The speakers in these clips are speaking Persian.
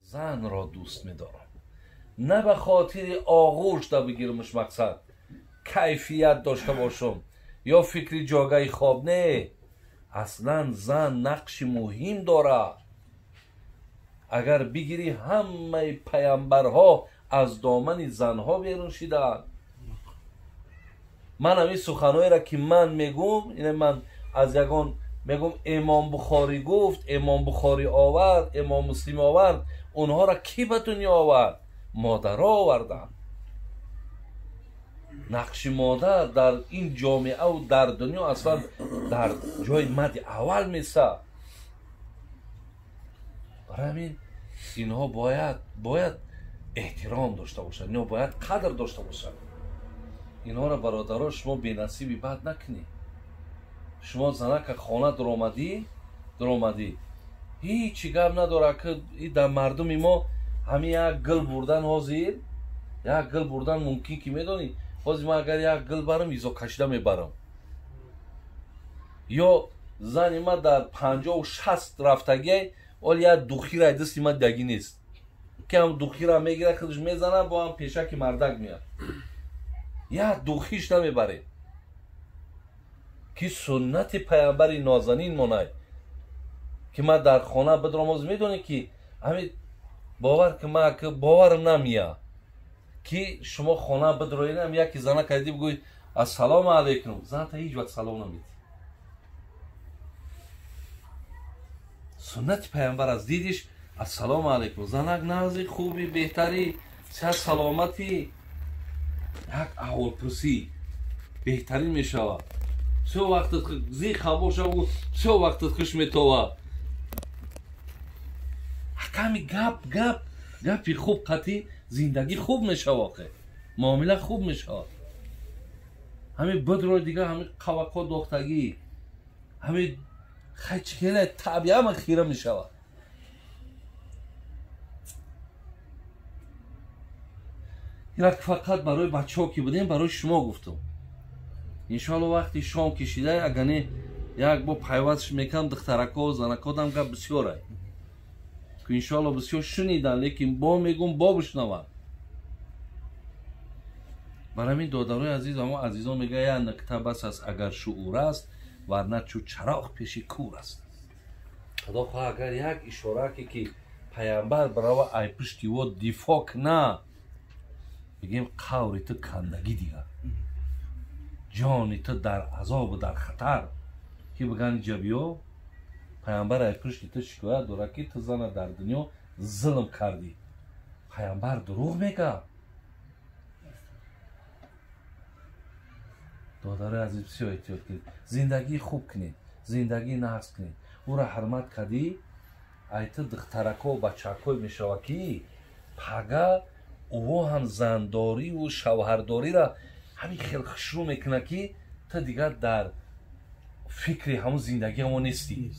زن را دوست می‌دارم، نه به خاطر آغوش دا بگیرمش مقصد کیفیت داشته باشم یا فکری جاگه خواب. نه، اصلا زن نقش مهم داره. اگر بگیری همه پیامبرها از دامن زنها بیرون شدند. من همین سخنایی را که من میگم، اینه من از یگان میگم امام بخاری گفت، امام بخاری آورد، امام مسلم آورد. اونها را کی به دنیا آورد؟ مادر آوردن. نقش مادر در این جامعه و در دنیا اصلا در جای مد اول میسته. برای همین اینها باید احترام داشته باشند، اینها باید قدر داشته باشند. اینها را برادرها شما بی‌نصیبی بد نکنی. شما زنک خانه درآمدی هیچی گپ نداره که در مردم ما همین یک گل بردن حاضر، یک گل بردن ممکن که میدونی حاضر ما اگر یک گل برم ایزا کشیده میبرم، یا زن ما در 50 و 60 رفتگی ولی یک دوخی را دستی ما دگی نیست که هم دوخی را میگیره خودش میزنه با هم پیشک مردک میاد، یک دوخیش نمیبره. که سنت پیامبر نازنین مونای که ما در خانه بدراماز میدونی که همین باور که ما که باورم نمیاد که شما خانه بدروین هم یکی زنه کردی بگوی السلام علیکم، زن تا هیچ وقت سلام نمیدی. سنت پیامبر از دیدش السلام علیکم، زنک نازی خوبی بهتری صحت سلامتی یک احوال پرسی بهترین میشود. سه وقت زی خاموش و سه وقت خوش میتوه. کمی گپی خوب قطعی زندگی خوب میشه، واقع معامله خوب میشه. همین بدرو دیگه همین قوقا دختگی همین خیچکیله طبیعه هم خیره میشه. این فقط برای بچه ها که بودیم برای شما گفتم. انشالله وقتی شام کشیده اگه یک با پیوستش میکنم دخترکا و زنکا دم گپ بسیاره که انشالله بسیار شنیدن، لیکن با میگم با بشنون. برای همین دادرای عزیز اما عزیزان میگه یا نکته بس است اگر شعور است ورنه چو چراغ پیش کور است. خدا خواه اگر یک اشاره که پیامبر برای ای پشتی و دفاع نه بگیم قوری تو کندگی دیگه، جانی تو در عذاب و در خطر که بگن جبیو پیامبر ای پشتی تو شکایت داره که تو زن در دنیا ظلم کردی. پیامبر دروغ میگه. دادر عزیز بسیار احتیاط کنید، زندگی خوب کنید، زندگی نحس کنید. او را حرمت کردی ایت دخترکا و بچکای میشوه که پگه او هم زنداری و شوهرداری را همین خیلی شروع میکنه که تا دیگر در فکر همون زندگی همون نیستی.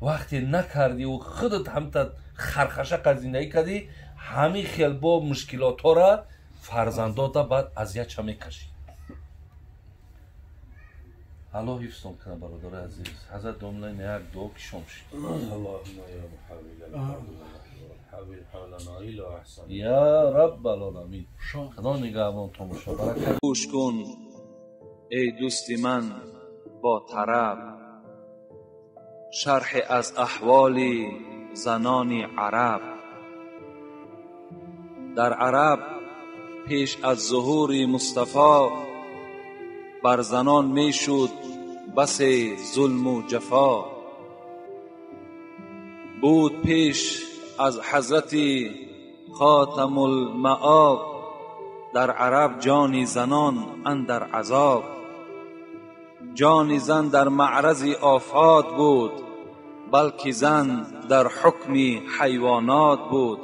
وقتی نکردی و خودت هم تا خرخشک از زندگی کردی همین خیلی با مشکلات ها را فرزندات بعد اذیت چه میکشی. الله حفظتون کنه برادر عزیز. حضرت دوملین یک دعا کشم شید. اللهم یا محول حولنا الى احسن یا رب العالمین. خدا نگهبان تو باشه. برکت. گوش کن ای دوست من با طرب شرح از احوال زنان عرب. در عرب پیش از ظهور مصطفی بر زنان می شد بس ظلم و جفا. بود پیش از حضرت خاتم المآب در عرب جان زنان اندر عذاب. جان زن در معرض آفات بود بلکه زن در حکم حیوانات بود.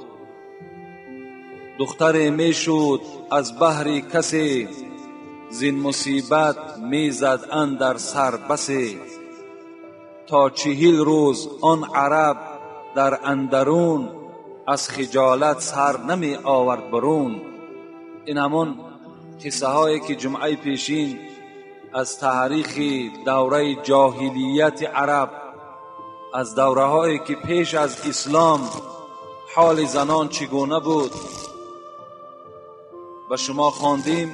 دختر می شد از بهر کسی زین مصیبت می زد اندر سر بسی. تا 40 روز آن عرب در اندرون از خجالت سر نمی آورد برون. این همون قصه هایی که جمعه پیشین از تاریخ دوره جاهلیت عرب از دوره‌هایی که پیش از اسلام حال زنان چگونه بود به شما خواندیم.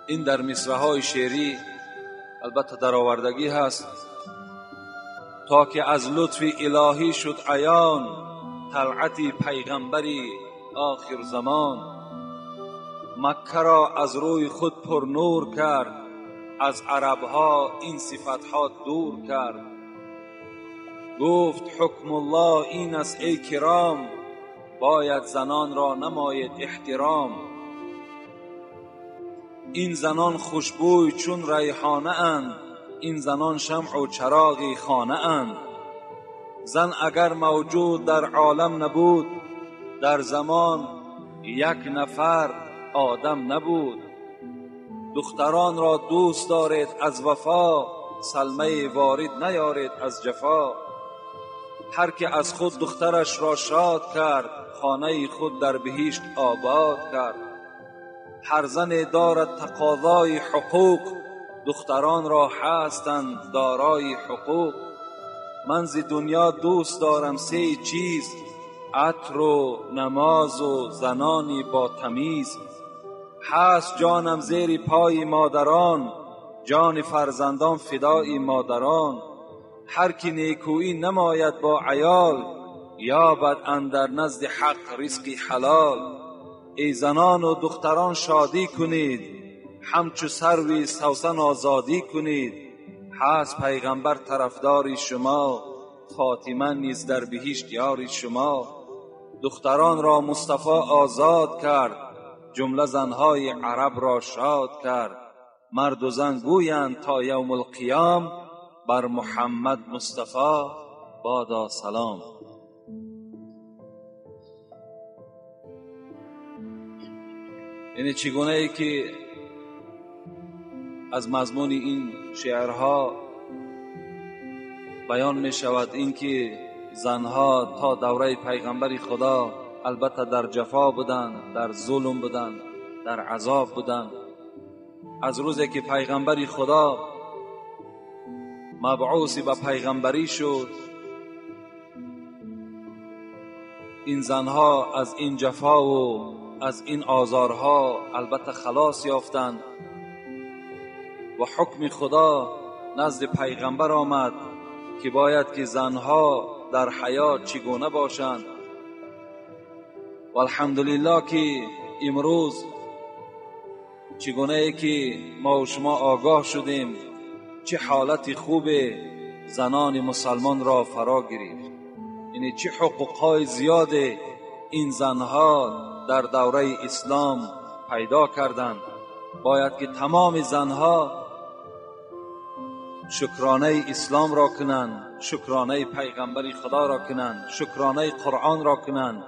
این در مصرع‌های شعری البته در آوردگی هست. تا که از لطف الهی شد عیان، طلعت پیغمبری آخر زمان. مکه را از روی خود پر نور کرد، از عربها این صفتها دور کرد. گفت حکم الله این است ای کرام، باید زنان را نماید احترام. این زنان خوشبوی چون ریحانه اند، این زنان شمع و چراغ خانه اند. زن اگر موجود در عالم نبود، در زمان یک نفر آدم نبود. دختران را دوست دارید از وفا، سلمه وارد نیارید از جفا. هر که از خود دخترش را شاد کرد، خانه خود در بهشت آباد کرد. هر زن دارد تقاضای حقوق، دختران را هستند دارای حقوق. من ز دنیا دوست دارم سه چیز، عطر و نماز و زنانی با تمیز. هست جانم زیر پای مادران، جان فرزندان فدای مادران. هر کی نیکویی نماید با عیال، یابد اندر نزد حق رزق حلال. ای زنان و دختران شادی کنید، همچو سروی سوسن آزادی کنید. هست پیغمبر طرفدار شما، فاطمه نیز در بهشت یار شما. دختران را مصطفی آزاد کرد، جمله زنهای عرب را شاد کرد. مرد و زن گویند تا یوم القیام، بر محمد مصطفی بادا سلام. یعنی چگونه ای که از مضمون این شعرها بیان می شود این که زنها تا دوره پیغمبر خدا البته در جفا بودند، در ظلم بودند، در عذاب بودند. از روزی که پیغمبر خدا مبعوث به پیغمبری شد، این زنها از این جفا و از این آزارها البته خلاص یافتند و حکم خدا نزد پیغمبر آمد که باید که زنها در حیات چگونه باشند. و الحمدلله که امروز چگونه ای که ما و شما آگاه شدیم چه حالت خوب زنان مسلمان را فرا گرفت. یعنی چه حقوقهای زیاد این زنها در دوره اسلام پیدا کردند. باید که تمام زنها شکرانه اسلام را کنند، شکرانه پیغمبر خدا را کنند، شکرانه قرآن را کنند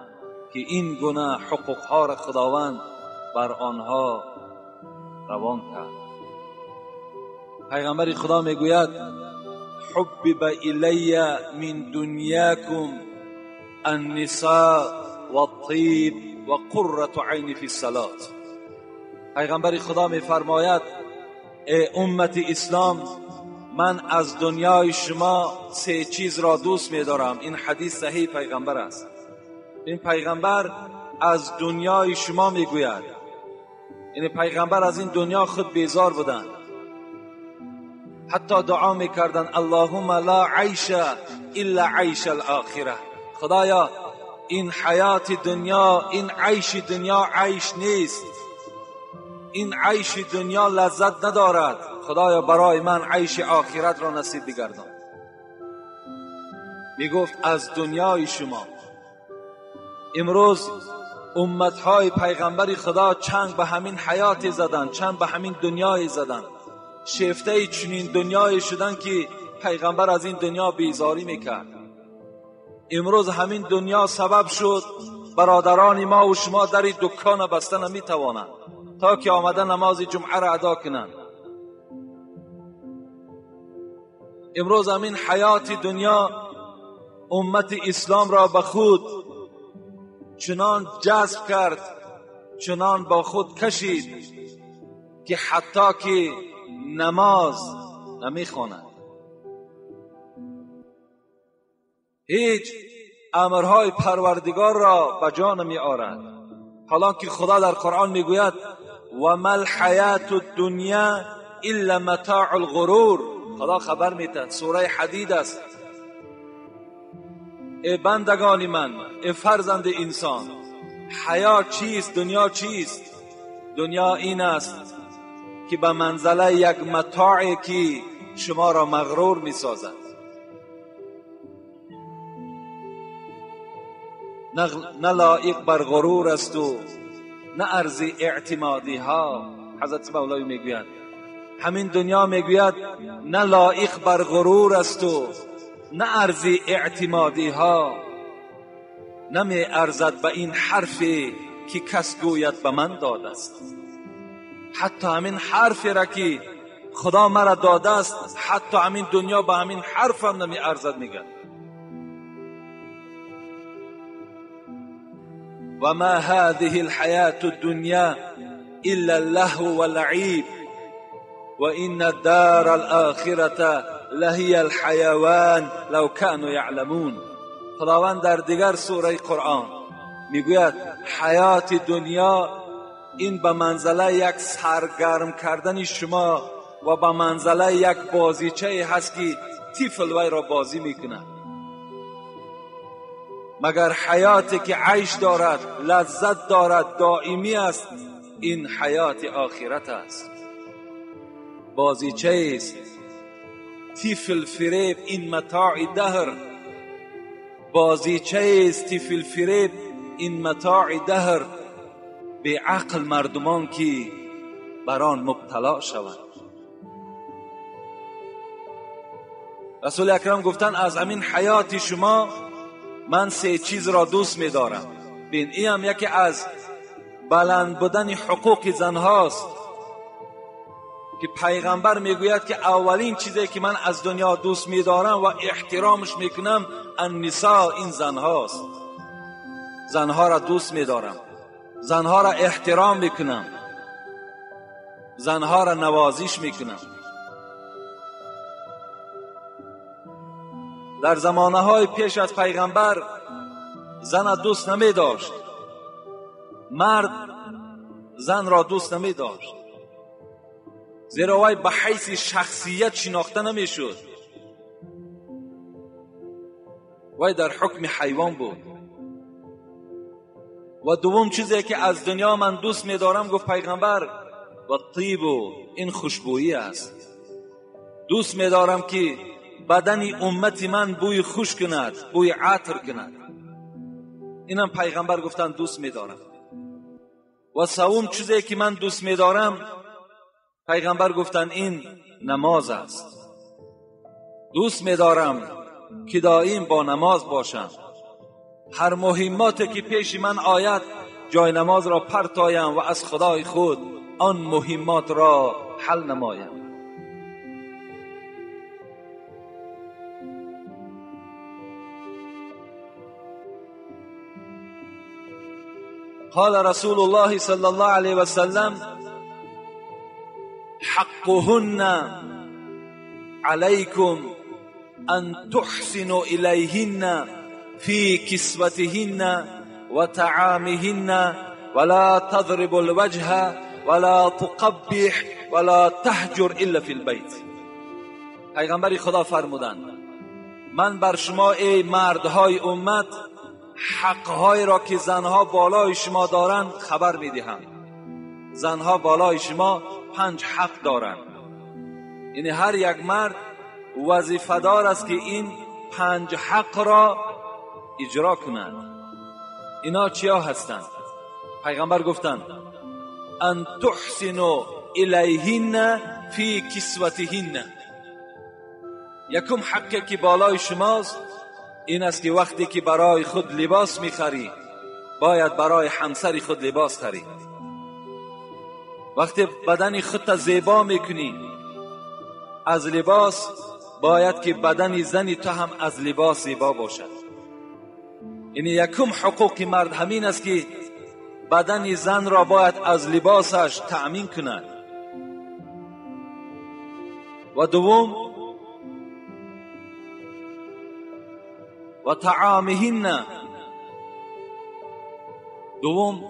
که این گونه حقوقها را خداوند بر آنها روان کرد. پیغمبر خدا میگوید حبب الی من دنیاکم النساء والطیب و قرة عین فی الصلاة. پیغمبر خدا میفرماید ای امت اسلام، من از دنیای شما سه چیز را دوست می‌دارم. این حدیث صحیح پیغمبر است. این پیغمبر از دنیای شما میگوید. این پیغمبر از این دنیا خود بیزار بودند، حتی دعا میکردند اللهم لا عیش الا عیش الاخره. خدایا این حیات دنیا، این عیش دنیا عیش نیست، این عیش دنیا لذت ندارد. خدایا برای من عیش آخرت را نصیب بگردان. میگفت از دنیای شما. امروز امتهای پیغمبر خدا چنگ به همین حیات زدن، چنگ به همین دنیای زدن، شیفته چنین دنیای شدن که پیغمبر از این دنیا بیزاری میکرد. امروز همین دنیا سبب شد برادران ما و شما در دکان بسته نمیتوانند تا که آمده نماز جمعه را ادا کنند. امروز همین حیات دنیا امت اسلام را به خود چنان جذب کرد، چنان با خود کشید که حتی که نماز نمیخواند. هیچ امرهای پروردگار را به جا نمی آورد. حالا که خدا در قرآن میگوید و ما الحیات الدنیا الا متاع الغرور، خدا خبر میدهد، سوره حدید است. ای بندگان من، ای فرزند انسان، حیات چیست؟ دنیا چیست؟ دنیا این است که به منزله یک متاعی که شما را مغرور می سازد. نه لایق بر غرور است و نه ارز اعتمادی ها. حضرت مولوی میگوید همین دنیا میگوید نه لایق بر غرور است و نه ارز اعتمادی ها، نمی ارزد به این حرفی که کس گوید به من داده است. حتی همین حرفی را که خدا مرا داده است، حتی همین دنیا به همین حرف هم نمی ارزد. میگن و ما هذه الحیات الدنیا الا اللهو واللعب و ان الدار الاخره لهی الحیوان لو كانوا یعلمون. خداوند در دیگر سوره قرآن میگوید حیات دنیا این به منزله یک سرگرم کردن شما و به منزله یک بازیچه هست که طفل وی را بازی میکنه. مگر حیاتی که عیش دارد، لذت دارد، دائمی است، این حیات آخرت است. بازیچه است، طفل فریب، این متاع دهر. بازیچه است، طفل فریب، این متاع دهر. به عقل مردمان که بر آن مبتلا شوند. رسول اکرم گفتن از همین حیات شما من 3 چیز را دوست می دارم. بین این هم یکی از بلند بودن حقوق زن هاست که پیغمبر میگوید که اولین چیزی که من از دنیا دوست می دارم و احترامش میکنم النساء، این زن هاست. زنها را دوست می دارم، زنها را احترام میکنم، زنها را نوازش میکنم. در زمانه های پیش از پیغمبر زن دوست نمی داشت، مرد زن را دوست نمی داشت، زیرا وی به حیث شخصیت شناخته نمی شد. وی در حکم حیوان بود. و دوم چیزی که از دنیا من دوست می دارم، گفت پیغمبر، و طیب، این خوشبویی است. دوست می دارم که بدن امت من بوی خوش کند، بوی عطر کند. اینم پیغمبر گفتن دوست می دارم. و سوم چیزی که من دوست می دارم، پیغمبر گفتن این نماز است. دوست می دارم که دائم با نماز باشم. هر مهماتی که پیش من آید جای نماز را پرتایم و از خدای خود آن مهمات را حل نمایم. قال رسول الله صلی الله علیه و سلم حقهن علیکم ان تحسنوا الیهن فی کسوتهن و طعامهن ولا تضرب الوجه ولا تقبح ولا تهجر الا فی البیت. پیغمبر خدا فرمودند من بر شما ای مردهای امت حقهای را که زنها بالای شما دارند خبر میدهم. زنها بالای شما 5 حق دارند. یعنی هر یک مرد وظیفه دار است که این 5 حق را اجرا کند. اینا چیا هستند؟ پیغمبر گفتند ان تحسنوا الیهن فی کسوتهن. یکم حقی که بالای شماست این است که وقتی که برای خود لباس میخری باید برای همسر خود لباس خری. وقتی بدن خودت زیبا میکنی از لباس، باید که بدن زن تو هم از لباس زیبا باشد. یعنی یکم حقوق مرد همین است که بدن زن را باید از لباسش تأمین کند. و دوم و طعامهن. دوم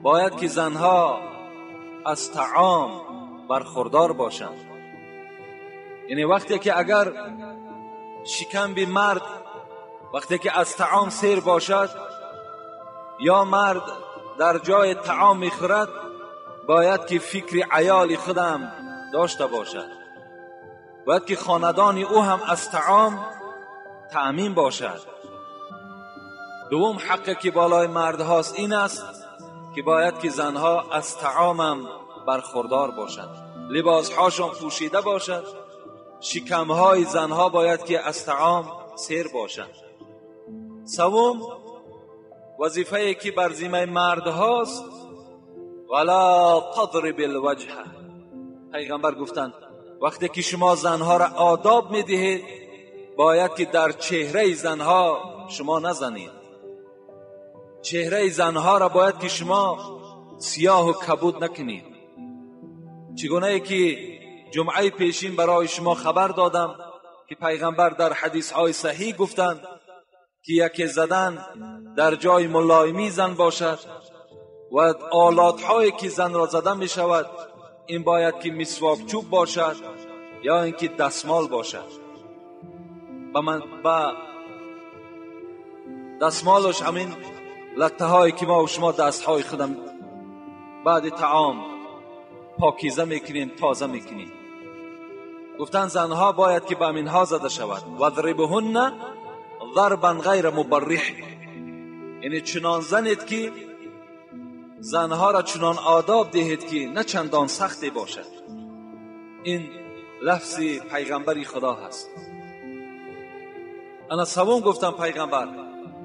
باید که زنها از طعام برخوردار باشند. یعنی وقتی که اگر شکم به مرد وقتی که از طعام سیر باشد یا مرد در جای طعام میخورد، باید که فکر عیال خودم داشته باشد، باید که خاندان او هم از طعام تأمین باشد. دوم حقی که بالای مرد هاست این است که باید که زنها از طعام هم برخوردار باشند، لباس هاشون پوشیده باشد، شکم های زنها باید که از طعام سیر باشند. سوم وظیفه‌ای که بر ذمه مرد هاست، ولا تضرب الوجه. پیغمبر گفتند وقتی که شما زنها را آداب میدهید باید که در چهره زنها شما نزنید. چهره زنها را باید که شما سیاه و کبود نکنید. چگونه ای که جمعه پیشین برای شما خبر دادم که پیغمبر در حدیث های صحیح گفتند که یکی زدن در جای ملایمی زن باشد و آلات هایی که زن را زده می شود این باید که مسواک چوب باشد یا اینکه دستمال باشد. با دستمالش همین لطه هایی که ما و شما دست های خودم بعد طعام پاکیزه میکنیم، تازه میکنیم. گفتن زنها باید که به امینها زده شود. وضربهن ضربا غیر مبرح. یعنی چنان زنید که زنها را چنان آداب دهید که نه چندان سختی باشد. این لفظ پیغمبری خدا هست. انا سوم گفتم پیغمبر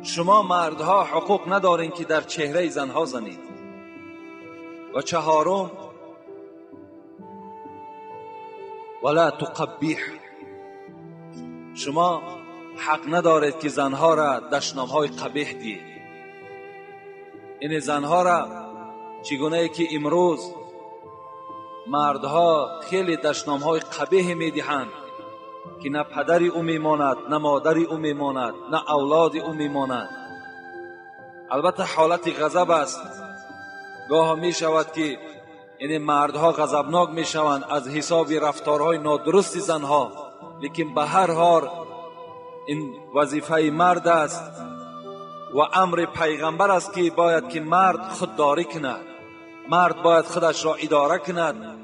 شما مردها حقوق ندارین که در چهره زنها زنید. و چهارم ولا تقبیح. شما حق ندارید که زنها را دشنام های قبیح دید. این زنها را چگونه ای که امروز مردها خیلی دشنام های قبیح می دهند که نه پدری او میماند، نه مادری او میماند، نه اولاد او میماند. البته حالت غضب است، گاه می شود که یعنی مردها غضبناک می شوند از حساب رفتارهای نادرست زنها، لیکن به هر حال این وظیفه مرد است و امر پیغمبر است که باید که مرد خودداری کند، مرد باید خودش را اداره کند.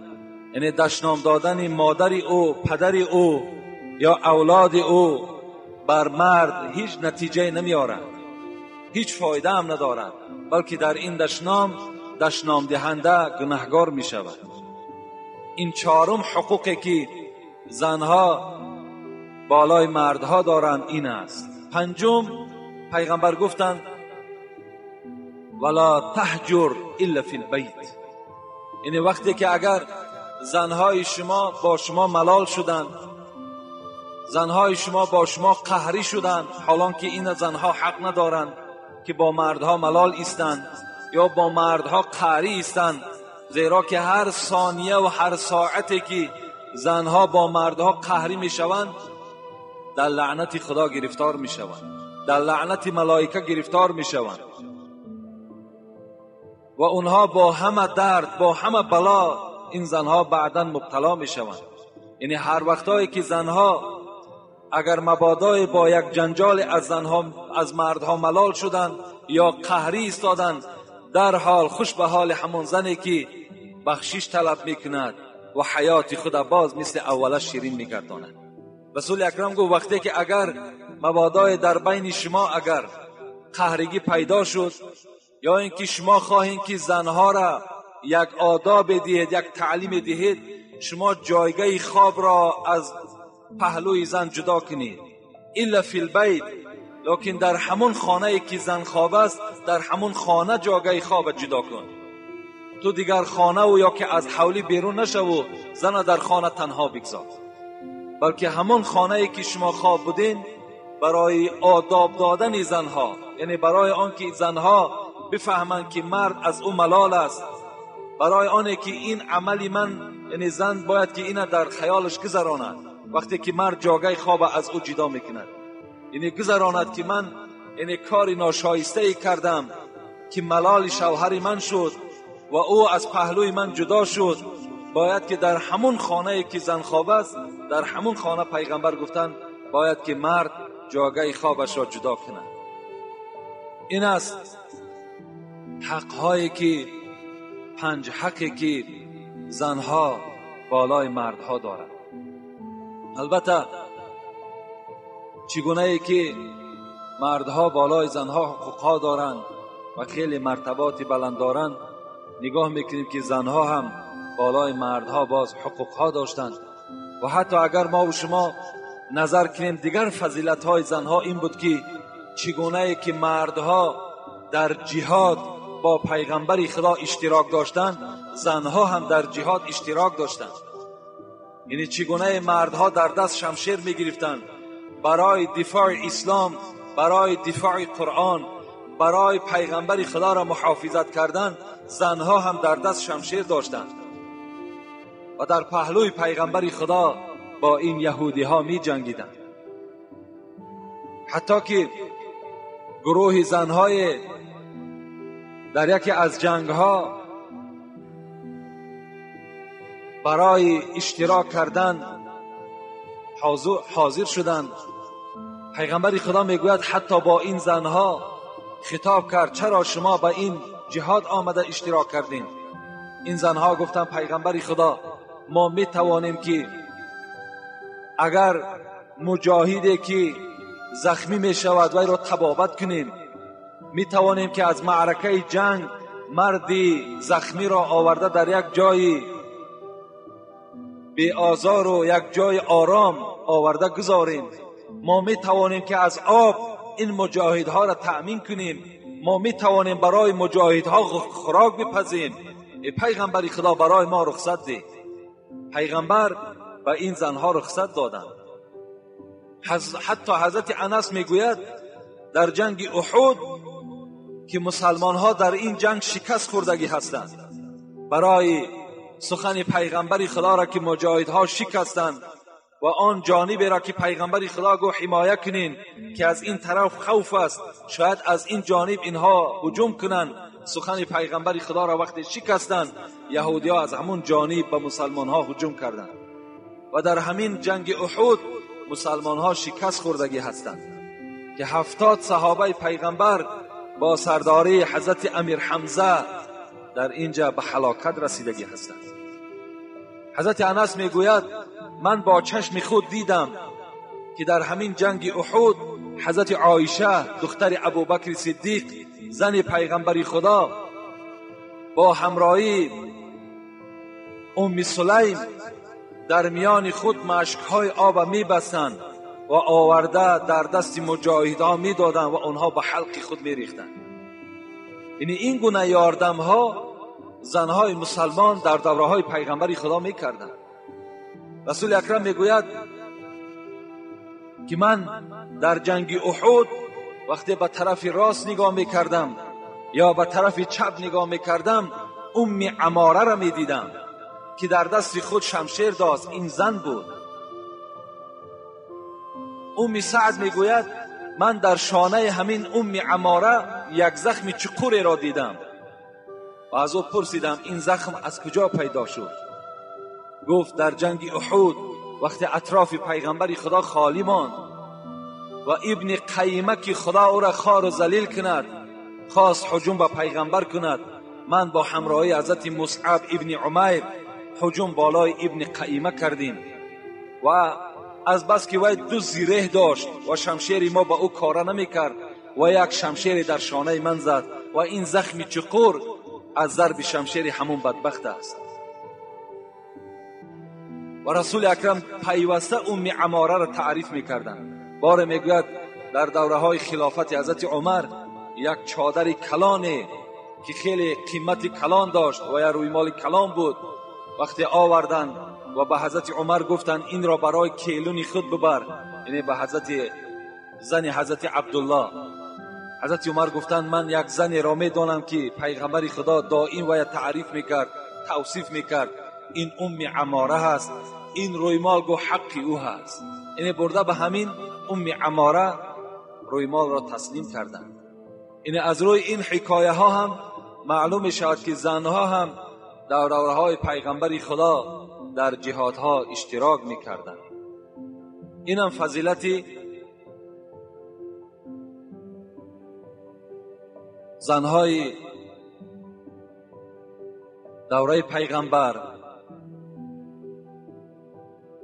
یعنی دشنام دادن مادری او، پدری او یا اولاد او بر مرد هیچ نتیجه نمی آورد، هیچ فایده هم ندارد، بلکه در این دشنام دهنده گناهگار می شود. این چهارم حقوقی که زنها بالای مردها دارند این است. پنجم پیغمبر گفتند ولا تهجر الا فی البیت. یعنی وقتی که اگر زنهای شما با شما ملال شدند، زنهای شما با شما قهری شدند، حالان که این زنها حق ندارند که با مردها ملال ایستند یا با مردها قهری ایستند، زیرا که هر ثانیه و هر ساعتی که زنها با مردها قهری می شوند در لعنت خدا گرفتار می شوند، در لعنت ملائکه گرفتار می شوند و اونها با همه درد، با همه بلا این زنها بعداً مبتلا می شوند. یعنی هر وقتایی که زنها اگر مبادا با یک جنجال از مردها ملال شدند یا قهری ایستادند، در حال خوش به حال همون زنی که بخشش طلب میکند و حیات خود باز مثل اولش شیرین میگرداند. رسول اکرم گفت وقتی که اگر مبادا در بین شما اگر قهرگی پیدا شد یا اینکه شما خواهید که زنها را یک آداب دهید، یک تعلیم دهید، شما جایگاه خواب را از پهلوی زن جدا کنید الا فی البیت. لیکن در همون خانه که زن خواب است در همون خانه جایگاه خواب جدا کن. تو دیگر خانه و یا که از حولی بیرون نشو، زن در خانه تنها بگذار، بلکه همون خانه که شما خواب بودین برای آداب دادن زنها، یعنی برای آنکه زنها بفهمند که مرد از او ملال است، برای آنه که این عملی من یعنی زن باید که این در خیالش گذراند وقتی که مرد جاگه خواب از او جدا میکند. یعنی گذراند که من یعنی کار ناشایسته ای کردم که ملال شوهر من شد و او از پهلوی من جدا شد، باید که در همون خانه ای که زن خواب است، در همون خانه پیغمبر گفتن باید که مرد جاگه خوابش را جدا کند. این است حق‌هایی که 5 حقی که زنها بالای مردها دارند. البته چگونه ای که مردها بالای زنها حقوقها دارند و خیلی مرتبات بلند دارند، نگاه میکنیم که زنها هم بالای مردها باز حقوقها داشتند. و حتی اگر ما و شما نظر کنیم دیگر فضیلت های زنها این بود که چگونه ای که مردها در جهاد با پیغمبر خدا اشتراک داشتند، زنها هم در جهاد اشتراک داشتند. یعنی چگونه مردها در دست شمشیر میگرفتند برای دفاع اسلام، برای دفاع قرآن، برای پیغمبر خدا را محافظت کردن، زنها هم در دست شمشیر داشتند و در پهلوی پیغمبر خدا با این یهودی ها می جنگیدند. حتی که گروه زنهای در یکی از جنگ ها برای اشتراک کردن حاضر شدند. پیغمبر خدا میگوید حتی با این زنها خطاب کرد چرا شما به این جهاد آمده اشتراک کردین؟ این زنها گفتن پیغمبر خدا ما می توانیم که اگر مجاهدی که زخمی می شود وی را طبابت کنیم، می توانیم که از معرکه جنگ مردی زخمی را آورده در یک جای بی آزار و یک جای آرام آورده گذاریم. ما می توانیم که از آب این مجاهدها را تأمین کنیم. ما می توانیم برای مجاهدها خوراک بپزیم. پیغمبر خدا برای ما رخصت ده. پیغمبر و این زنها رخصت دادند. حتی حضرت انس میگوید در جنگ احد که مسلمان ها در این جنگ شکست خوردگی هستند، برای سخن پیغمبر خدا را که مجاهدها شکستند و آن جانبی را که پیغمبر خدا گو حمایه کنین که از این طرف خوف است، شاید از این جانب اینها هجوم کنند، سخن پیغمبر خدا را وقتی شکستند، یهودی ها از همون جانب به مسلمان ها هجوم کردند و در همین جنگ احد مسلمان ها شکست خوردگی هستند که 70 صحابه پیغمبر با سرداری حضرت امیر حمزه در اینجا به هلاکت رسیدگی هستند. حضرت انس میگوید من با چشم خود دیدم که در همین جنگ احد حضرت عایشه دختر ابوبکر صدیق زن پیغمبر خدا با همراهی ام سلیم در میان خود مشکهای آب میبستند و آورده در دست مجاهدان میدادند و آنها به حلق خود میریختند. یعنی این گونه یاردم ها زنهای مسلمان در دوره های پیغمبر خدا میکردند. رسول اکرم میگوید که من در جنگ احد وقتی به طرف راست نگاه میکردم یا به طرف چپ نگاه میکردم، ام عماره را میدیدم که در دست خود شمشیر داشت. این زن بود. ام سعد میگوید من در شانه همین ام عماره یک زخم چقوری را دیدم و از او پرسیدم این زخم از کجا پیدا شد؟ گفت در جنگ احد وقتی اطراف پیغمبر خدا خالی ماند و ابن قیمه که خدا او را خار و ذلیل کند خواست هجوم به پیغمبر کند، من با همراهی حضرت مصعب ابن عمیر هجوم بالای ابن قیمه کردیم و از بس که وی 2 زیره داشت و شمشیر ما با او کار نمیکرد و یک شمشیر در شانه من زد و این زخم چقور از ضرب شمشیر همون بدبخت است. و رسول اکرم پیوسته ام عماره را تعریف میکردند. بار میگوید در دوره های خلافت حضرت عمر یک چادر کلانه که خیلی قیمت کلان داشت و یا روی مال کلان بود وقتی آوردن و به حضرت عمر گفتن این را برای کیلون خود ببر، یعنی به زن حضرت عبدالله. حضرت عمر گفتن من یک زن را میدانم که پیغمبر خدا دائم و تعریف میکرد، توصیف میکرد، این ام عماره هست، این روی مال گو حقی او هست. یعنی برده به همین ام عماره روی مال را تسلیم کردند. این از روی این حکایه ها هم معلوم می شود که زنها هم در دوره‌های پیغمبر خدا در جهادها اشتراک می کردند. این هم فضیلتی زنهای دوره پیغمبر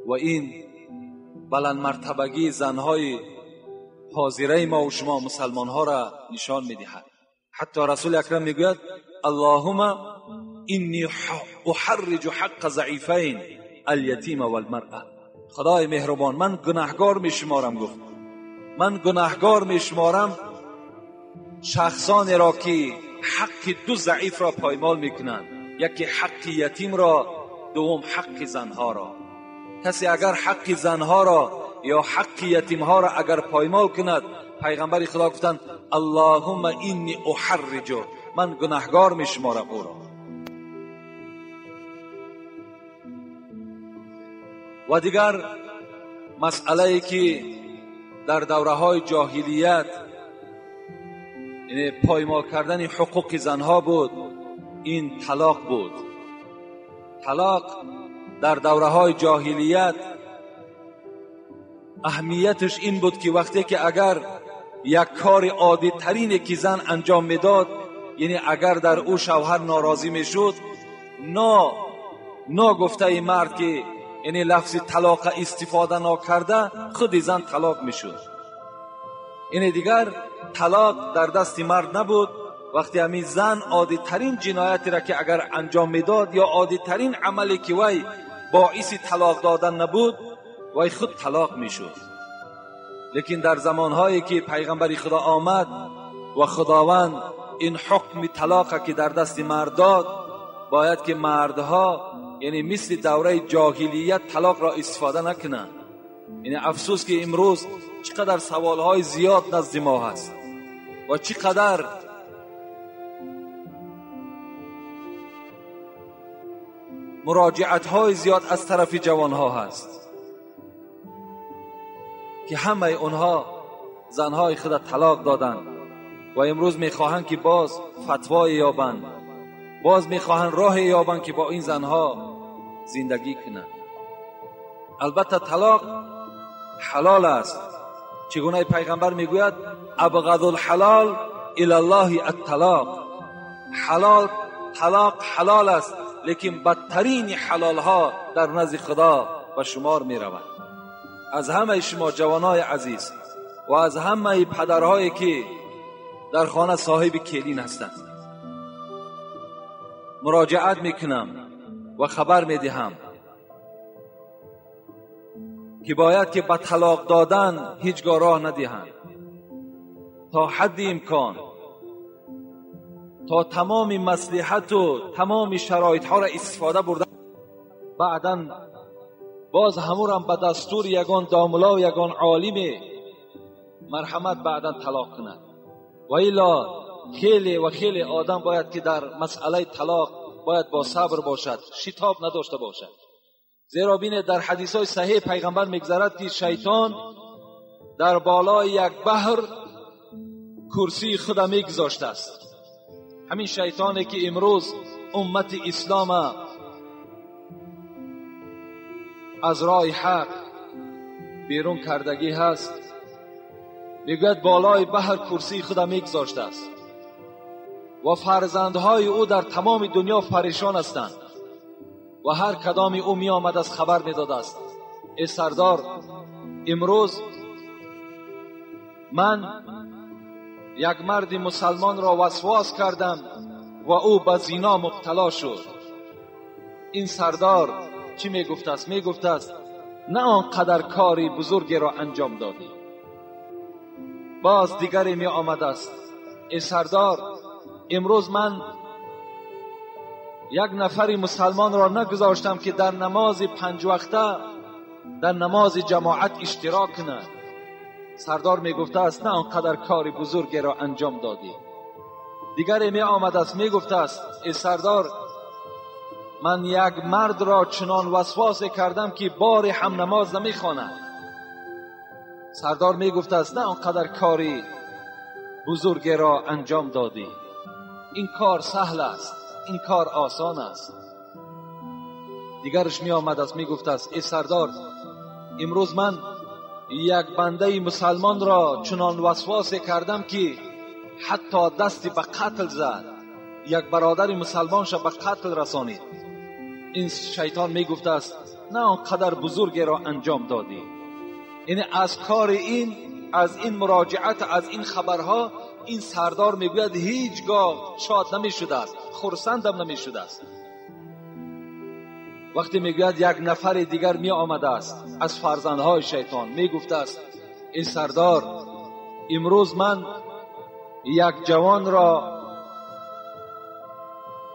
و این بلند مرتبگی زنهای حاضره ما و شما مسلمان ها را نشان می دهد. حتی رسول اکرم می گوید اللهم انی احرج حق ضعیفین الیتیم والمرأه. خدای مهربان من گناهگار می شمارم، گفت من گناهگار می شمارم شخصانی را که حق دو ضعیف را پایمال می کنند، یکی حق یتیم را، دوم حق زنها را. کسی اگر حق زنها را یا حق یتیم ها را اگر پایمال کند، پیغمبر خدا گفتند اللهم انی احرج، من گناهگار می شمارم او را. و دیگر مسئله که در دوره های جاهلیت یعنی پایمال کردن حقوق زنها بود، این طلاق بود. طلاق در دوره های جاهلیت اهمیتش این بود که وقتی که اگر یک کار عادی ترینی که زن انجام میداد، یعنی اگر در او شوهر ناراضی میشد، نا گفته ای مرد که یعنی لفظ طلاق استفاده نکرده، خود زن طلاق میشد. یعنی دیگر طلاق در دست مرد نبود. وقتی همین زن عادی ترین جنایتی را که اگر انجام میداد یا عادی ترین عملی که وی باعث طلاق دادن نبود، وی خود طلاق میشد. لیکن در زمانهایی که پیغمبر خدا آمد و خداوند این حکم طلاق که در دست مرد داد، باید که مردها یعنی مثل دوره جاهلیت طلاق را استفاده نکنند. یعنی افسوس که امروز چقدر سوالهای زیاد نزد ما هست و چقدر مراجعت‌های زیاد از طرف جوانها هست که همه اونها زنهای خود طلاق دادن و امروز میخواهند که باز فتوای یابند، باز میخواهند راه یابند که با این زنها زندگی کنند. البته طلاق حلال است. چگونه پیغمبر میگوید ابغض الحلال الی الله الطلاق. طلاق حلال است، لیکن بدترین حلال ها در نزد خدا به شمار می رود. از همه شما جوانای عزیز و از همه پدرهایی که در خانه صاحب کلین هستند مراجعت میکنم و خبر میدهم که باید که به طلاق دادن هیچگاه راه ندهند. تا حد امکان، تا تمام مصلحت و تمام شرایط ها را استفاده برده، بعداً باز همون به دستور یگان داملا و یگان عالم مرحمت بعداً طلاق کند. و الا خیلی آدم باید که در مسئله طلاق باید با صبر باشد، شتاب نداشته باشد. زیرا بینید در حدیث های صحیح پیغمبر میگذرد که شیطان در بالای یک بحر کرسی خود میگذاشته است. همین شیطانی که امروز امت اسلام از راه حق بیرون کردگی هست، میگوید بالای بحر کرسی خود میگذاشته است و فرزندهای او در تمام دنیا پریشان هستند و هر کدام او می آمد از خبر می داده است. ای سردار، امروز من یک مرد مسلمان را وسواس کردم و او به زنا مبتلا شد. این سردار چی می گفت است؟ می گفت است نه آنقدر کاری بزرگی را انجام دادی. باز دیگری می آمد است ای سردار، امروز من یک نفری مسلمان را نگذاشتم که در نماز 5 وقته در نماز جماعت اشتراک کند. سردار می گفته است نه آنقدر کاری بزرگی را انجام دادی. دیگری می آمد است می گفته است ای سردار، من یک مرد را چنان وسواس کردم که بار هم نماز نمی خواند. سردار می گفته است نه آنقدر کاری بزرگ را انجام دادی، این کار سهل است، این کار آسان است. دیگرش می آمد است می گفته است ای سردار، امروز من یک بنده مسلمان را چنان وسواس کردم که حتی دستی به قتل زد، یک برادر مسلمان شب به قتل رسانید. این شیطان می گفته است نه آنقدر بزرگی را انجام دادی. یعنی از کار این، از این مراجعت، از این خبرها این سردار میگوید هیچگاه شاد نمی شده است، خرسندم نمی شده است. وقتی میگوید یک نفر دیگر می آمده است از فرزندهای شیطان می گفته است ای سردار، امروز من یک جوان را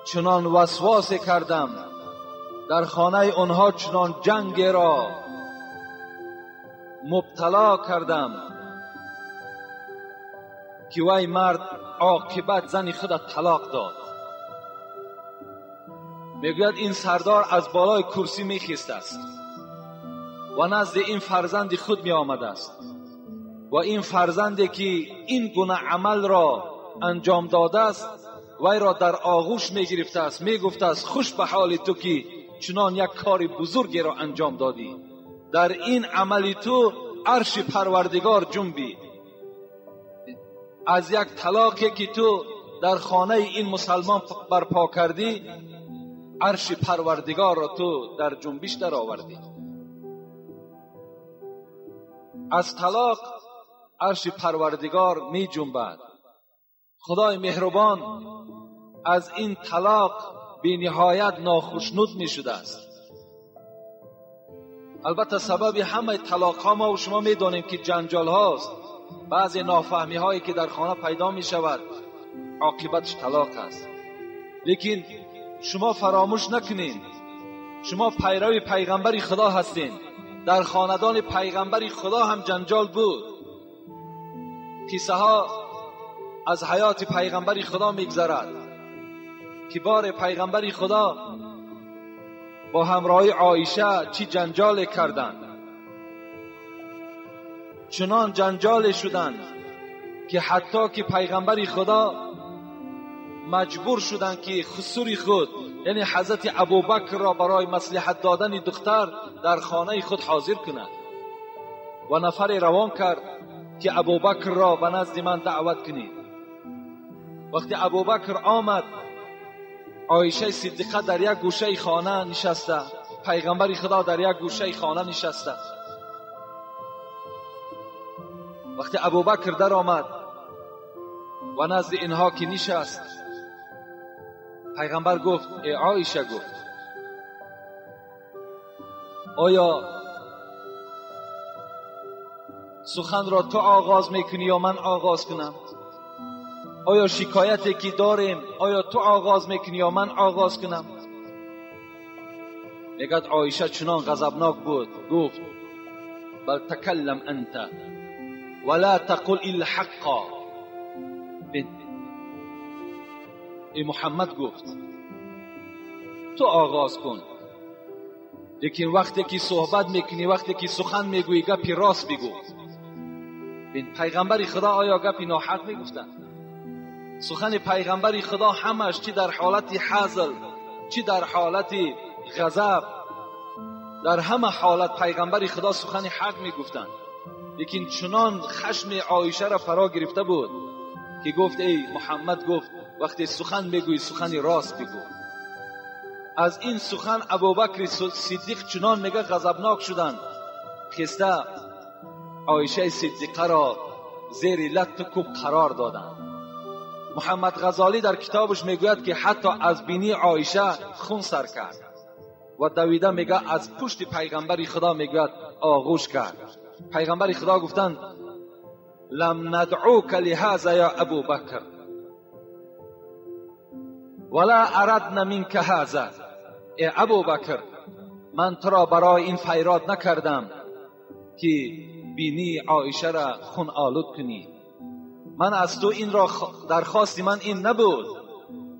چنان وسواس کردم، در خانه آنها چنان جنگ را مبتلا کردم که وی مرد عاقبت زن خود طلاق داد. میگوید این سردار از بالای کرسی میخیسته است و نزد این فرزند خود می آمده است و این فرزندی که این گونه عمل را انجام داده است وی را در آغوش می گرفته است، می گفته است خوش به حال تو که چنان یک کار بزرگی را انجام دادی، در این عملی تو عرش پروردگار جنبید. از یک طلاقی که تو در خانه این مسلمان برپا کردی، عرش پروردگار را تو در جنبش در آوردی. از طلاق عرش پروردگار می جنبد. خدای مهربان از این طلاق بی نهایت ناخشنود می شده است. البته سبب همه طلاق ها ما و شما می دانیم که جنجال هاست، بعضی نافهمی هایی که در خانه پیدا می شود عاقبتش طلاق است. لیکن شما فراموش نکنین شما پیرو پیغمبر خدا هستین. در خاندان پیغمبر خدا هم جنجال بود. قصه ها از حیات پیغمبر خدا میگذرد که بار پیغمبر خدا با همراهی عایشه چی جنجال کردند. چنان جنجال شدند که حتی که پیغمبر خدا مجبور شدند که خسور خود یعنی حضرت ابوبکر را برای مصلحت دادن دختر در خانه خود حاضر کند و نفر روان کرد که ابوبکر را به نزد من دعوت کنید. وقتی ابوبکر آمد، عایشه صدیقه در یک گوشه خانه نشسته، پیغمبر خدا در یک گوشه خانه نشسته. وقتی ابوبکر در آمد و نزد اینها که نشست، پیغمبر گفت ای عایشه، گفت آیا سخن را تو آغاز میکنی یا من آغاز کنم؟ آیا شکایتی که داریم آیا تو آغاز میکنی یا من آغاز کنم؟ میگد عایشه چنان غضبناک بود، گفت بل تکلم انت ولا تقل الا حقا. ای محمد، گفت تو آغاز کن، لیکن وقتی که صحبت میکنی، وقتی که سخن میگویی، گپی راست بگو. پیغمبر خدا آیا گپی ناحق میگفتن؟ سخن پیغمبر خدا همش چی در حالت حزل، چی در حالت غضب، در همه حالت پیغمبر خدا سخن حق میگفتن. لیکن چنان خشم عایشه را فرا گرفته بود که گفت ای محمد، گفت وقتی سخن میگویی سخن راست بگو. از این سخن ابوبکر صدیق چنان میگه غضبناک شدند، خسته عایشه صدیقه را زیر لت کوب قرار دادند. محمد غزالی در کتابش میگوید که حتی از بینی عایشه خون سر کرد و دویده میگه از پشت پیغمبر خدا میگوید آغوش کرد. پیغمبر خدا گفتند لم ندعوک لهذا یا ابو بکر ولا اردنا منک هذا. ای ابو بکر، من تو را برای این فیراد نکردم که بینی عایشه را خون آلود کنی. من از تو این را درخواست من این نبود،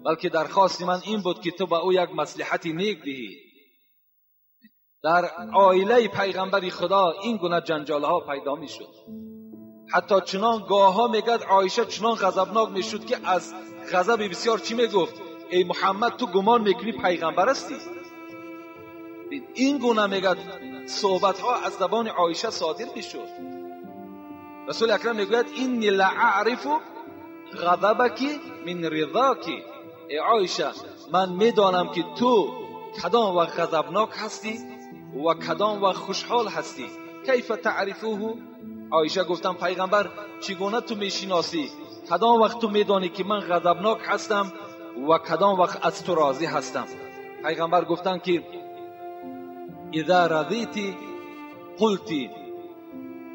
بلکه درخواست من این بود که تو به او یک مصلحتی نیک دهی. در عائله پیغمبر خدا این گونه جنجال ها پیدا می شد. حتی چنان گاه ها میگد عایشه چنان غضبناک می شد که از غضب بسیار چی می گفت؟ ای محمد تو گمان میکنی پیغمبر هستی؟ این گونه میگد صحبت ها از زبان عایشه صادر می شد. رسول اکرم میگوید اینی لعرف غضبک من رضاک. ای عایشه من میدانم که تو کدام وقت غضبناک هستی و کدام وقت خوشحال هستی. کیف تعرفوه؟ عایشه گفتم پیغمبر چگونه تو میشناسی کدام وقت تو میدانی که من غضبناک هستم و کدام وقت از تو راضی هستم؟ پیغمبر گفتن که اذا رضیتی قلتی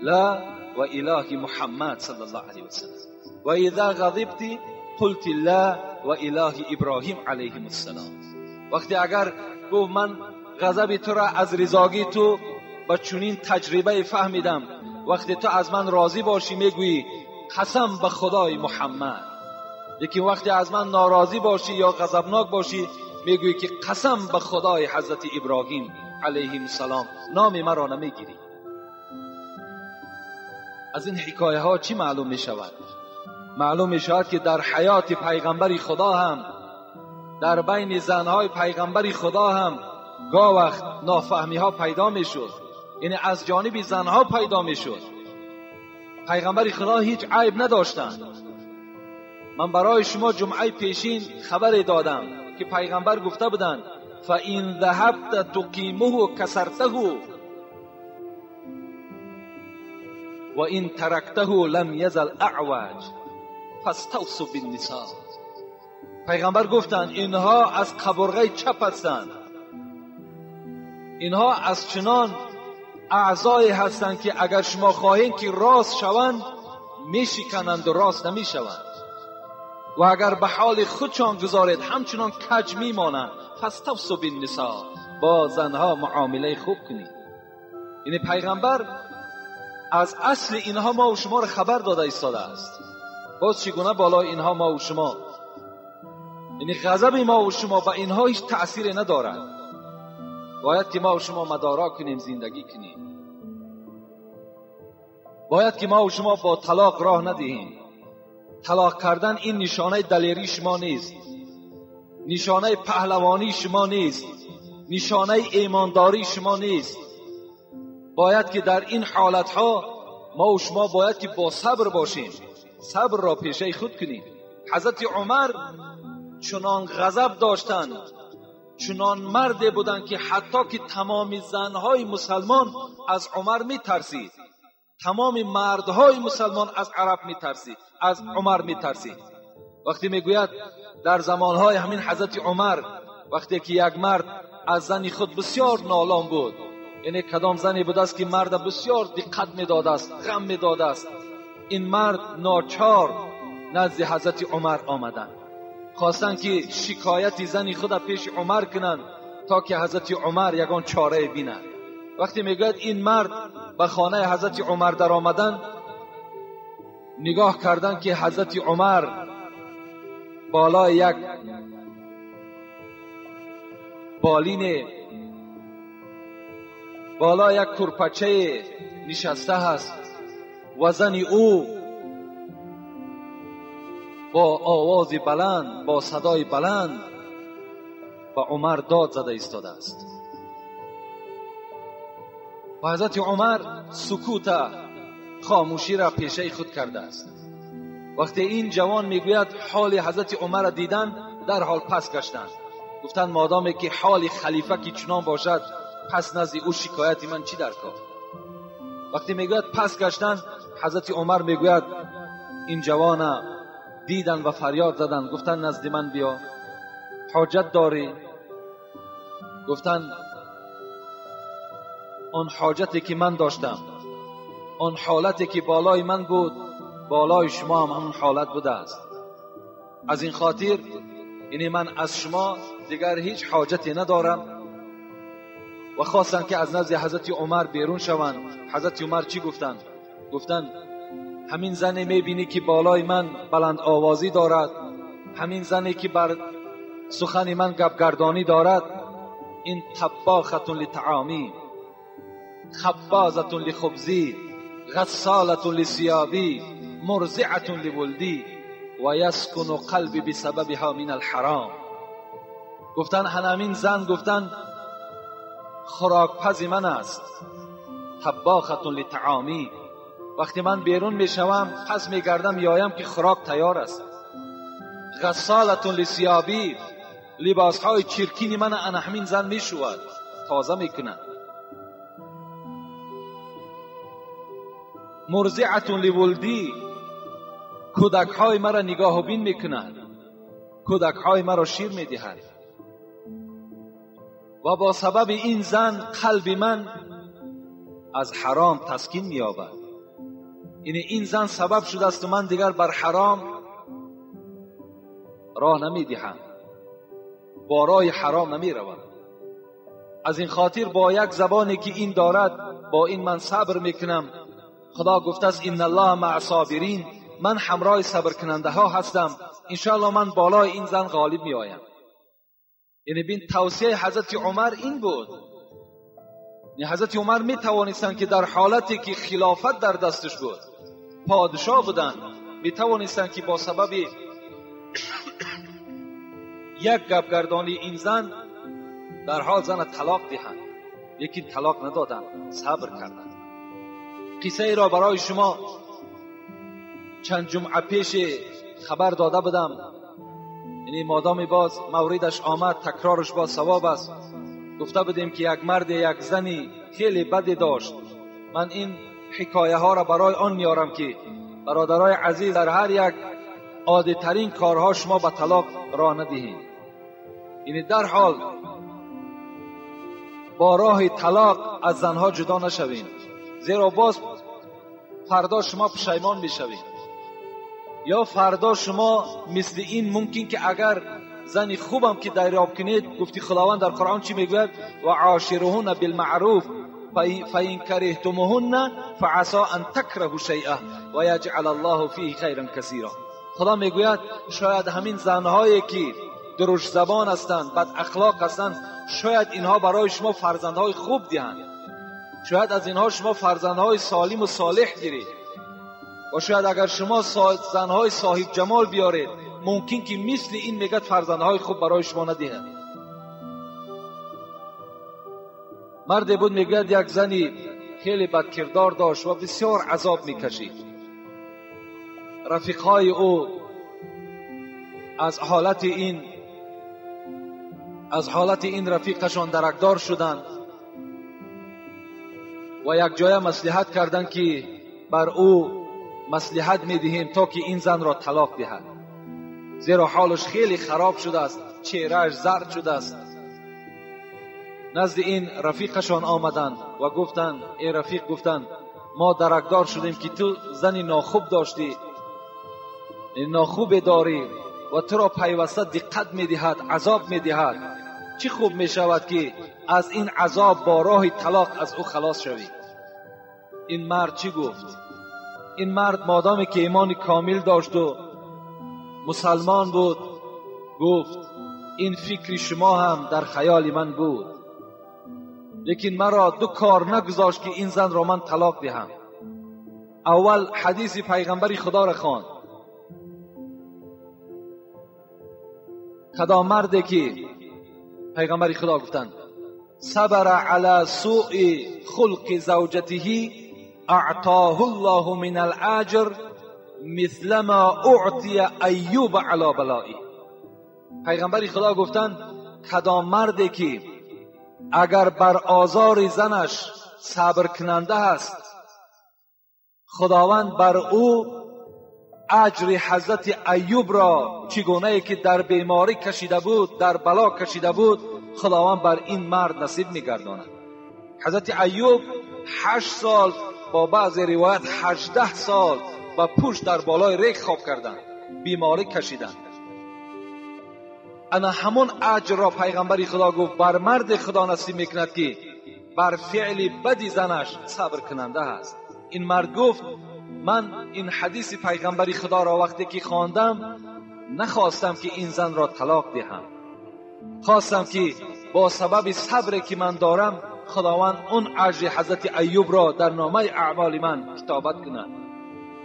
لا و اله محمد صلی الله علیه وسلم و اذا غضبتی قلتی لا و اله ابراهیم علیه السلام. وقتی اگر گفت من غضب تو را از رضاگی تو با چنین تجربه فهمیدم، وقتی تو از من راضی باشی میگویی قسم به خدای محمد. یکی وقتی از من ناراضی باشی یا غضبناک باشی میگویی که قسم به خدای حضرت ابراهیم علیه السلام نام مرا نمیگیری. از این حکایه ها چی معلوم می شود؟ معلوم می شود که در حیات پیغمبر خدا هم، در بین زنهای پیغمبر خدا هم گاه وقت نافهمی ها پیدا می شد. یعنی از جانب زنها پیدا می شد. پیغمبر خدا هیچ عیب نداشتند. من برای شما جمعه پیشین خبر دادم که پیغمبر گفته بودند فَإِنْ ذَهَبْتَ تُقِيمُهُ كَسَرْتَهُ وَإِنْ تَرَكْتَهُ لَمْ يَزَلْ أَعْوَجَ فَاسْتَوْصُوا بِالنِّسَاءِ. پیغمبر گفتند اینها از قبرغه چپ هستند، اینها از چنان اعضای هستند که اگر شما خواهید که راست شوند میشکنند و راست نمیشوند، و اگر به حال خودشان گذارید همچنان کج میمانند. فاستوصوا بالنساء، با زنها معامله خوب کنید. یعنی پیغمبر از اصل اینها ما و شما را خبر داده ایستاده است. باز چگونه بالای اینها ما و شما، یعنی غضب ما و شما به اینها هیچ تأثیر ندارد. باید که ما و شما مدارا کنیم، زندگی کنیم. باید که ما و شما با طلاق راه ندهیم. طلاق کردن این نشانه دلیری شما نیست، نشانه پهلوانی شما نیست، نشانه ایمانداری شما نیست. باید که در این حالتها ما و شما باید که با صبر باشیم، صبر را پیشه خود کنیم. حضرت عمر چنان غضب داشتند، چنان مرد بودند که حتی که تمام زنهای مسلمان از عمر می ترسید، تمام مردهای مسلمان از عرب می ترسید، از عمر می ترسید. وقتی می گوید در زمانهای همین حضرت عمر وقتی که یک مرد از زنی خود بسیار نالان بود، یعنی کدام زنی بود است که مرد بسیار دقت می داده است، غم می داده است، این مرد ناچار نزد حضرت عمر آمدند، خواستند که شکایت زنی خود پیش عمر کنند تا که حضرت عمر یگان چاره بینند. وقتی میگوید این مرد به خانه حضرت عمر در آمدن، نگاه کردن که حضرت عمر بالای یک بالین، بالای یک کرپچه نشسته است و زن او با آواز بلند، با صدای بلند به عمر داد زده ایستاده است. و حضرت عمر سکوت، خاموشی را پیشه خود کرده است. وقتی این جوان میگوید حال حضرت عمر را دیدن، در حال پس گشتند، گفتند مادامی که حال خلیفه که چنان باشد پس نزد او شکایت من چی در کار؟ وقتی میگوید پس گشتند، حضرت عمر میگوید این جوان دیدن و فریاد زدن، گفتن نزد من بیا، حاجت داری؟ گفتن آن حاجتی که من داشتم، آن حالتی که بالای من بود، بالای شما هم همون حالت بوده است. از این خاطر یعنی من از شما دیگر هیچ حاجتی ندارم. و خواستن که از نزد حضرت عمر بیرون شوند. حضرت عمر چی گفتند؟ گفتند همین زنی میبینی که بالای من بلند آوازی دارد، همین زنی که بر سخن من گپگردانی دارد، این طباخة لطعامی خبازة لخبزی غسالة لثیابی مرضعة لولدی و یسکن قلبی بسببها من الحرام. گفتن همین زن گفتن خوراکپز من است. طباخة لطعامی، وقتی من بیرون میشوم پس میگردم میایم که خوراک تیار است. غسالة لثیابی، لباسهای چرکین من همین زن میشود، تازه میکنه. مرضعة لولدی، کودکهای مرا نگاه و بین میکند، کودکهای مرا شیر میدهد. و با سبب این زن قلب من از حرام تسکین مییابد. یعنی این زن سبب شده است و من دیگر بر حرام راه نمیدهم، با راه حرام نمیروم. از این خاطر با یک زبانی که این دارد با این من صبر میکنم. خدا گفته است ان الله مع صابرین، من همراه صبر کننده ها هستم. انشاءالله من بالای این زن غالب می آیم. یعنی بین توصیه حضرت عمر این بود. یعنی حضرت عمر می توانستند که در حالتی که خلافت در دستش بود، پادشاه بودند، می توانستند که با سبب یک گپگردانی این زن در حال زن طلاق دهند، لیکن طلاق ندادند، صبر کردند. قصه ای را برای شما چند جمعه پیش خبر داده بودم. یعنی مادام باز موردش آمد تکرارش باز ثواب است. گفته بودیم که یک مرد یک زنی خیلی بدی داشت. من این حکایه ها را برای آن میارم که برادرای عزیز در هر یک عادی ترین کارها شما به طلاق راه ندهید. یعنی در حال با راه طلاق از زنها جدا نشوید، زیرا باز فردا شما پشیمان میشوید. یا فردا شما مثل این ممکن که اگر زنی خوبم که دریاب کنید، گفتی خداوند در قرآن چی میگوید؟ و عاشرهن بالمعروف فإن کرهتموهن فعسى ان تکرهوا شیئا و یجعل الله فیه خیرا کثیرا. خدا میگوید شاید همین زنهایی که درشت زبان هستند، بد اخلاق هستند، شاید اینها برای شما فرزندهای خوب دهند، شاید از اینها شما فرزندهای سالم و صالح گیرید. و شاید اگر شما زنهای صاحب جمال بیارید، ممکن که مثل این میگد فرزندهای خوب برای شما ندهد. مرد بود میگد یک زنی خیلی بدکردار داشت و بسیار عذاب میکشید. رفیقهای او از حالت این رفیقشان درکدار شدند و یک جای مصلحت کردند که بر او مصلحت میدهیم تا که این زن را طلاق دهد، زیرا حالش خیلی خراب شده است، چهرهش زرد شده است. نزد این رفیقشان آمدند و گفتند ای رفیق، گفتند ما درکدار شدیم که تو زنی ناخوب داشتی، ناخوب داری و تو را پیوسته دقت میدهد، عذاب میدهد. چی خوب میشود که از این عذاب با راه طلاق از او خلاص شوی. این مرد چی گفت؟ این مرد مادامی که ایمان کامل داشت و مسلمان بود، گفت این فکر شما هم در خیال من بود، لیکن مرا دو کار نگذاشت که این زن را من طلاق دهم. اول حدیث پیغمبر خدا را خواند. کدام مردی که پیغمبر خدا گفتند صبر علی سوء خلق زوجته اعطاه الله من الاجر مثل ما اعطی ایوب علی بلائه. پیغمبر خدا گفتند کدام مردی که اگر بر آزار زنش صبر کننده است، خداوند بر او اجر حضرت ایوب را چگونه که در بیماری کشیده بود، در بلا کشیده بود، خداوند بر این مرد نصیب می‌گرداند. حضرت ایوب 8 سال، با بعض روایت 18 سال با پشت در بالای ریگ خواب کردند، بیماری کشیدند. انا همون اجر را پیغمبر خدا گفت بر مرد خدا نصیب میکند که بر فعل بدی زنش صبر کننده است. این مرد گفت من این حدیث پیغمبر خدا را وقتی که خواندم نخواستم که این زن را طلاق دهم، خواستم که با سبب صبری که من دارم خداوند اون اجر حضرت ایوب را در نامه اعمال من کتابت کند.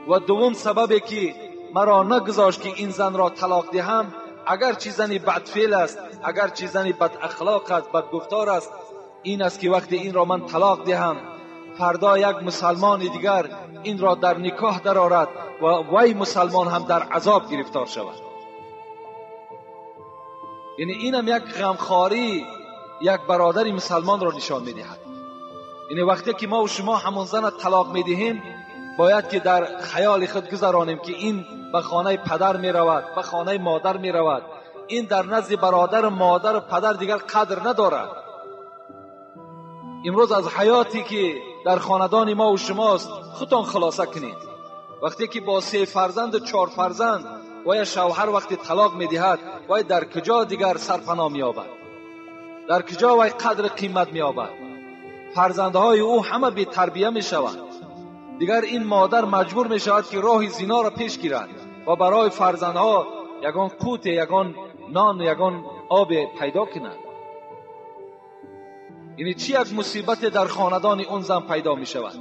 و دوم سببی که مرا نگذاشت که این زن را طلاق دهم، اگر چی زنی بدفعل است، اگر چی زنی بد اخلاق است، بد گفتار است، این است که وقتی این را من طلاق دهم فردا یک مسلمان دیگر این را در نکاح درآورد و وی مسلمان هم در عذاب گرفتار شود. یعنی اینم یک غمخواری یک برادر مسلمان را نشان میدهد. یعنی وقتی که ما و شما همون زن طلاق میدهیم باید که در خیال خود گذرانیم که این به خانه پدر می رود، به خانه مادر می رود، این در نزد برادر مادر و پدر دیگر قدر ندارد. امروز از حیاتی که در خاندان ما و شماست خودتان خلاصه کنید. وقتی که با 3 فرزند و 4 فرزند و یا شوهر وقتی طلاق می دهد وی در کجا دیگر سرپناه می یابد؟ در کجا وی قدر قیمت می یابد؟ فرزندهای او همه بی تربیه می شوند. دیگر این مادر مجبور می شود که راه زنا را پیش گیرد و برای فرزندها یگان قوت، یگان نان، یگان آب پیدا کند. یعنی چی یک مصیبت در خاندان اون زن پیدا می شود.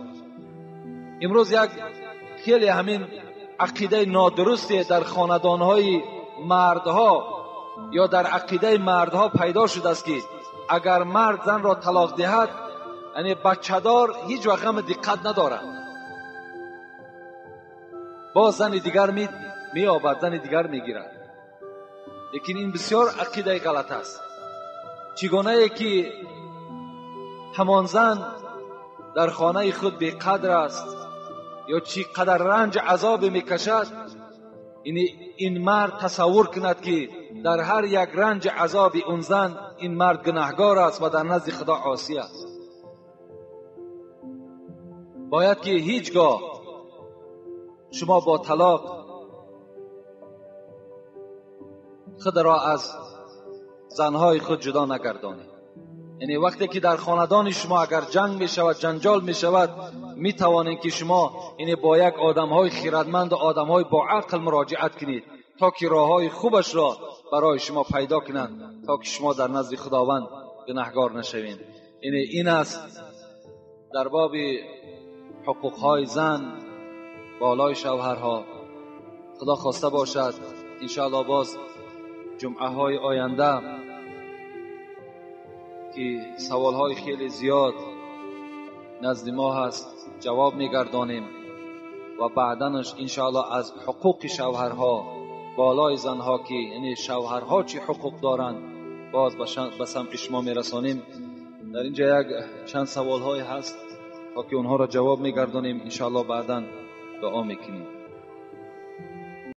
امروز یک خیلی همین عقیده نادرستی در خاندانهای مردها یا در عقیده مردها پیدا شده است که اگر مرد زن را طلاق دهد یعنی بچه دار هیچ وقت هم دقت ندارد، با زن دیگر می آبد، زن دیگر می گیرد. لیکن این بسیار عقیده غلط است. چگونه ای که همان زن در خانه خود بی قدر است یا چی قدر رنج عذاب می کشد، این مرد تصور کند که در هر یک رنج عذاب اون زن این مرد گناهکار است و در نزد خدا عاصی است. باید که هیچگاه شما با طلاق خود را از زنهای خود جدا نگردانید. یعنی وقتی که در خاندان شما اگر جنگ می شود، جنجال می شود، می توانید که شما یعنی با یک آدمهای خیرتمند و آدمهای با عقل مراجعت کنید تا که راههای خوبش را برای شما پیدا کنند تا که شما در نزد خداوند گناهکار نشوید. یعنی این است در باب حقوقهای زن بالای شوهرها. خدا خواسته باشد انشاءالله باز جمعه های آینده که سوالهای خیلی زیاد نزد ما هست جواب میگردانیم و بعدنش انشاءالله از حقوق شوهرها بالای زنها که یعنی شوهرها چی حقوق دارند باز به سمع شما میرسانیم. در اینجا یک چند سوالهای هست تا که اونها را جواب میگردانیم انشاءالله بعدن دعا میکنیم.